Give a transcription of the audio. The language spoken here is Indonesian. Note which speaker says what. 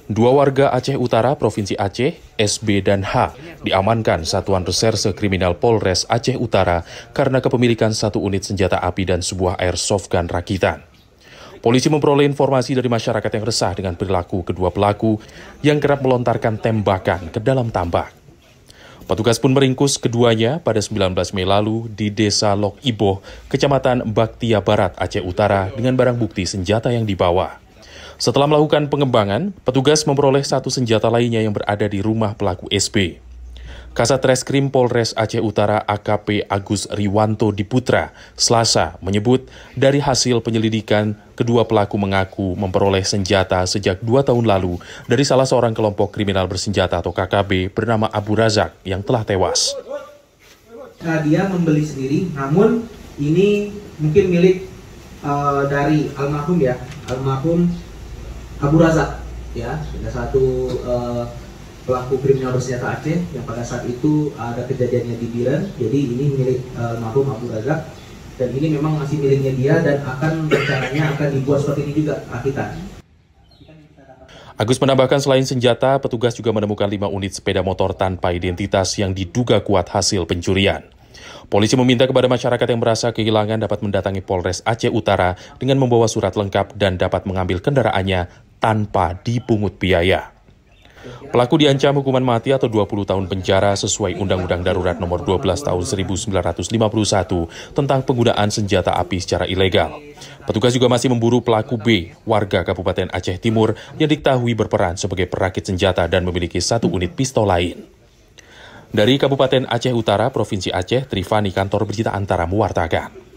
Speaker 1: Dua warga Aceh Utara, Provinsi Aceh, SB dan H, diamankan Satuan Reserse Kriminal Polres Aceh Utara karena kepemilikan satu unit senjata api dan sebuah airsoft gun rakitan. Polisi memperoleh informasi dari masyarakat yang resah dengan perilaku kedua pelaku yang kerap melontarkan tembakan ke dalam tambak. Petugas pun meringkus keduanya pada 19 Mei lalu di Desa Lok Iboh, Kecamatan Baktia Barat, Aceh Utara dengan barang bukti senjata yang dibawa. Setelah melakukan pengembangan, petugas memperoleh satu senjata lainnya yang berada di rumah pelaku SB. Kasat Reskrim Polres Aceh Utara AKP Agus Riwanto Diputra, Selasa, menyebut dari hasil penyelidikan, kedua pelaku mengaku memperoleh senjata sejak 2 tahun lalu dari salah seorang kelompok kriminal bersenjata atau KKB bernama Abu Razak yang telah tewas.
Speaker 2: Dia membeli sendiri, namun ini mungkin milik dari almarhum Abu Razak, ya, ada satu pelaku kriminal bersenjata Aceh yang pada saat itu ada kejadiannya di Biren. Jadi ini milik almarhum Abu Razak dan ini memang masih miliknya dia dan rencananya akan dibuat seperti ini juga rakitan.
Speaker 1: Agus menambahkan selain senjata, petugas juga menemukan 5 unit sepeda motor tanpa identitas yang diduga kuat hasil pencurian. Polisi meminta kepada masyarakat yang merasa kehilangan dapat mendatangi Polres Aceh Utara dengan membawa surat lengkap dan dapat mengambil kendaraannya tanpa dipungut biaya. Pelaku diancam hukuman mati atau 20 tahun penjara sesuai Undang-Undang Darurat Nomor 12 Tahun 1951 tentang penggunaan senjata api secara ilegal. Petugas juga masih memburu pelaku B, warga Kabupaten Aceh Timur yang diketahui berperan sebagai perakit senjata dan memiliki 1 unit pistol lain. Dari Kabupaten Aceh Utara, Provinsi Aceh, Trifani, Kantor Berita Antara mewartakan.